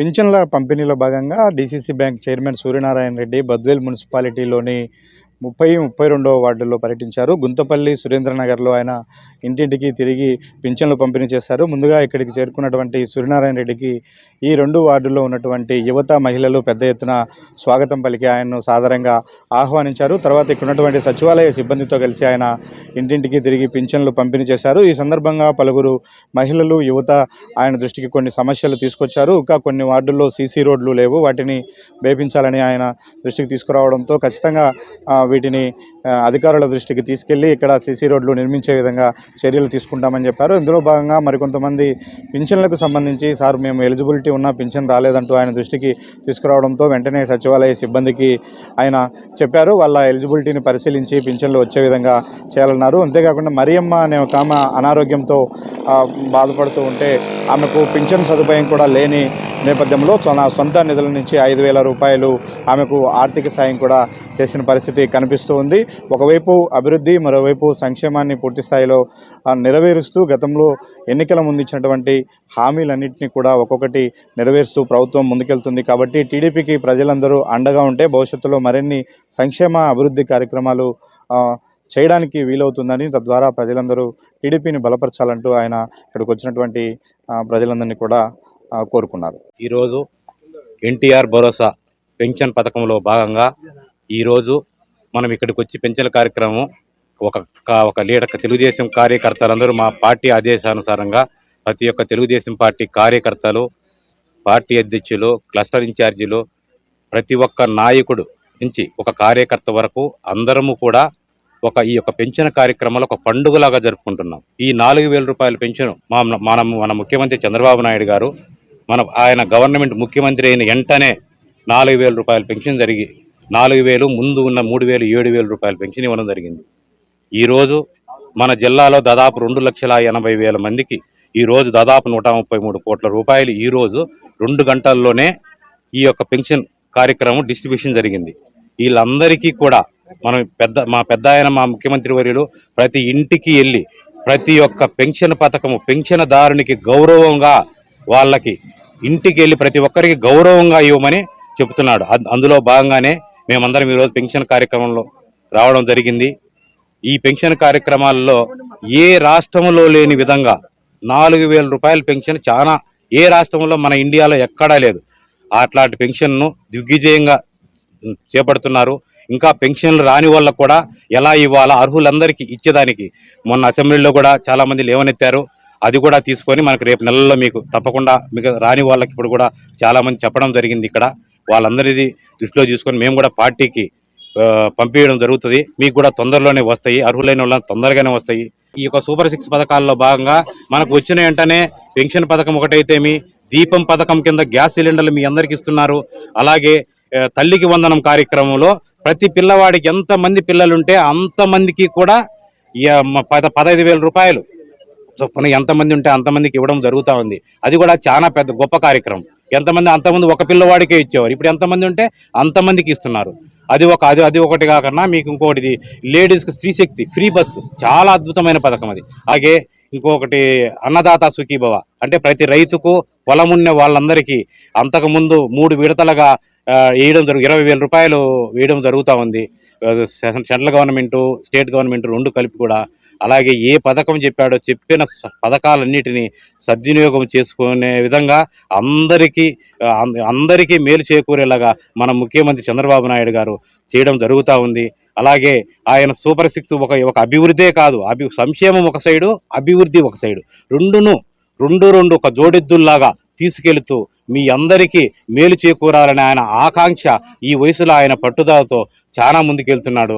పింఛన్ల పంపిణీలో భాగంగా DCC bank chairman Suryanarayana Reddy Badvel మున్సిపాలిటీలోని 32వ వార్డులో పర్యటించారు. గుంతపల్లి సురేంద్రనగర్లో ఆయన ఇంటింటికి తిరిగి పింఛన్లు పంపిణీ చేశారు. ముందుగా ఇక్కడికి చేరుకున్నటువంటి సూర్యనారాయణ రెడ్డికి ఈ 2 వార్డుల్లో ఉన్నటువంటి యువత మహిళలు పెద్ద ఎత్తున స్వాగతం పలికి ఆయన్ను సాదరంగా ఆహ్వానించారు. తర్వాత ఇక్కడ ఉన్నటువంటి సచివాలయ సిబ్బందితో కలిసి ఆయన ఇంటింటికి తిరిగి పింఛన్లు పంపిణీ చేశారు. ఈ సందర్భంగా పలువురు మహిళలు యువత ఆయన దృష్టికి కొన్ని సమస్యలు తీసుకొచ్చారు. ఇంకా కొన్ని వార్డుల్లో సీసీ రోడ్లు లేవు, వాటిని వేపించాలని ఆయన దృష్టికి తీసుకురావడంతో ఖచ్చితంగా వీటిని అధికారుల దృష్టికి తీసుకెళ్లి ఇక్కడ సీసీ రోడ్లు నిర్మించే విధంగా చర్యలు తీసుకుంటామని చెప్పారు. ఇందులో భాగంగా మరికొంతమంది పింఛన్లకు సంబంధించి సార్ మేము ఎలిజిబిలిటీ ఉన్న పింఛన్ రాలేదంటూ ఆయన దృష్టికి తీసుకురావడంతో వెంటనే సచివాలయ సిబ్బందికి ఆయన చెప్పారు. వాళ్ళ ఎలిజిబిలిటీని పరిశీలించి పింఛన్లు వచ్చే విధంగా చేయాలన్నారు. అంతేకాకుండా మరియమ్మ అనే ఒక ఆమె అనారోగ్యంతో బాధపడుతూ ఉంటే ఆమెకు పింఛన్ సదుపాయం కూడా లేని నేపథ్యంలో తన సొంత నిధుల నుంచి 5,000 రూపాయలు ఆమెకు ఆర్థిక సాయం కూడా చేసిన పరిస్థితి కనిపిస్తూ ఉంది. ఒకవైపు అభివృద్ధి, మరోవైపు సంక్షేమాన్ని పూర్తి స్థాయిలో నెరవేరుస్తూ గతంలో ఎన్నికల ముందు ఇచ్చినటువంటి హామీలన్నింటినీ కూడా ఒక్కొక్కటి నెరవేరుస్తూ ప్రభుత్వం ముందుకెళ్తుంది. కాబట్టి టీడీపీకి ప్రజలందరూ అండగా ఉంటే భవిష్యత్తులో మరిన్ని సంక్షేమ అభివృద్ధి కార్యక్రమాలు చేయడానికి వీలవుతుందని, తద్వారా ప్రజలందరూ టీడీపీని బలపరచాలంటూ ఆయన ఇక్కడికి వచ్చినటువంటి ప్రజలందరినీ కూడా కోరుకున్నారు. ఈరోజు ఎన్టీఆర్ భరోసా పెన్షన్ పథకంలో భాగంగా ఈరోజు మనం ఇక్కడికి వచ్చి పెన్షన్ కార్యక్రమం ఒక లీడర్ తెలుగుదేశం కార్యకర్తలందరూ మా పార్టీ ఆదేశానుసారంగా ప్రతి ఒక్క తెలుగుదేశం పార్టీ కార్యకర్తలు, పార్టీ అధ్యక్షులు, క్లస్టర్ ఇన్ఛార్జీలు, ప్రతి ఒక్క నాయకుడు నుంచి ఒక కార్యకర్త వరకు అందరము కూడా ఈ యొక్క పెన్షన్ కార్యక్రమాలు ఒక పండుగలాగా జరుపుకుంటున్నాం. ఈ 4,000 రూపాయల పెన్షన్ మన ముఖ్యమంత్రి చంద్రబాబు నాయుడు గారు ఆయన గవర్నమెంట్ ముఖ్యమంత్రి అయిన వెంటనే 4,000 రూపాయల పెన్షన్ జరిగి 4,000 ముందు ఉన్న 3,000, 7,000 రూపాయల పెన్షన్ ఇవ్వడం జరిగింది. ఈరోజు మన జిల్లాలో దాదాపు 2,80,000 మందికి ఈరోజు దాదాపు 133 కోట్ల రూపాయలు ఈరోజు 2 గంటల్లోనే ఈ యొక్క పెన్షన్ కార్యక్రమం డిస్ట్రిబ్యూషన్ జరిగింది. వీళ్ళందరికీ కూడా మా పెద్ద ఆయన మా ముఖ్యమంత్రి వర్యులు ప్రతి ఇంటికి వెళ్ళి ప్రతి ఒక్క పెన్షన్ పథకము పెన్షన్దారునికి గౌరవంగా వాళ్ళకి ఇంటికి వెళ్ళి ప్రతి ఒక్కరికి గౌరవంగా ఇవ్వమని చెబుతున్నాడు. అందులో భాగంగానే మేమందరం ఈరోజు పెన్షన్ కార్యక్రమంలో రావడం జరిగింది. ఈ పెన్షన్ కార్యక్రమాల్లో ఏ రాష్ట్రంలో లేని విధంగా 4,000 రూపాయల పెన్షన్ చాలా ఏ రాష్ట్రంలో మన ఇండియాలో ఎక్కడా లేదు. అట్లాంటి పెన్షన్ను దిగ్విజయంగా చేపడుతున్నారు. ఇంకా పెన్షన్లు రాని వాళ్ళకు కూడా ఎలా ఇవ్వాలా అర్హులందరికీ ఇచ్చేదానికి మొన్న అసెంబ్లీలో కూడా చాలామంది లేవనెత్తారు. అది కూడా తీసుకొని మనకు రేపు నెలలో మీకు తప్పకుండా మీకు రాని వాళ్ళకి ఇప్పుడు కూడా చాలామంది చెప్పడం జరిగింది. ఇక్కడ వాళ్ళందరిది దృష్టిలో తీసుకొని మేము కూడా పార్టీకి పంపించడం జరుగుతుంది. మీకు కూడా తొందరలోనే వస్తాయి, అర్హులైన వాళ్ళని తొందరగానే వస్తాయి. ఈ యొక్క సూపర్ 6 పథకాల్లో భాగంగా మనకు వచ్చిన వెంటనే పెన్షన్ పథకం ఒకటైతేమి, దీపం పథకం కింద గ్యాస్ సిలిండర్లు మీ అందరికి ఇస్తున్నారు. అలాగే తల్లికి వందనం కార్యక్రమంలో ప్రతి పిల్లవాడికి ఎంతమంది పిల్లలుంటే అంతమందికి కూడా 15,000 రూపాయలు చొప్పున ఎంతమంది ఉంటే అంతమందికి ఇవ్వడం జరుగుతూ ఉంది. అది కూడా చాలా పెద్ద గొప్ప కార్యక్రమం. అంతమంది ఒక పిల్లవాడికే ఇచ్చేవారు, ఇప్పుడు ఎంతమంది ఉంటే అంతమందికి ఇస్తున్నారు. అది ఒకటి కాకుండా మీకు ఇంకొకటి లేడీస్కి స్త్రీశక్తి ఫ్రీ బస్సు చాలా అద్భుతమైన పథకం అది. అలాగే ఇంకొకటి అన్నదాత సుఖీభవ అంటే ప్రతి రైతుకు పొలమున్న వాళ్ళందరికీ అంతకుముందు 3 విడతలుగా వేయడం 20,000 రూపాయలు వేయడం జరుగుతూ ఉంది. సెంట్రల్ గవర్నమెంటు, స్టేట్ గవర్నమెంట్ 2 కలిపి కూడా. అలాగే ఏ పథకం చెప్పాడో చెప్పిన పథకాలన్నిటినీ సద్వినియోగం చేసుకునే విధంగా అందరికీ మేలు చేకూరేలాగా మన ముఖ్యమంత్రి చంద్రబాబు నాయుడు గారు చేయడం జరుగుతూ ఉంది. అలాగే ఆయన సూపర్ 6 ఒక అభివృద్ధే కాదు, సంక్షేమం ఒక సైడు, అభివృద్ధి ఒక సైడు, రెండు ఒక జోడెద్దుల్లాగా తీసుకెళ్తూ మీ అందరికీ మేలు చేకూరాలని ఆయన ఆకాంక్ష, ఈ వయసులో ఆయన పట్టుదలతో చాలా ముందుకెళ్తున్నాడు.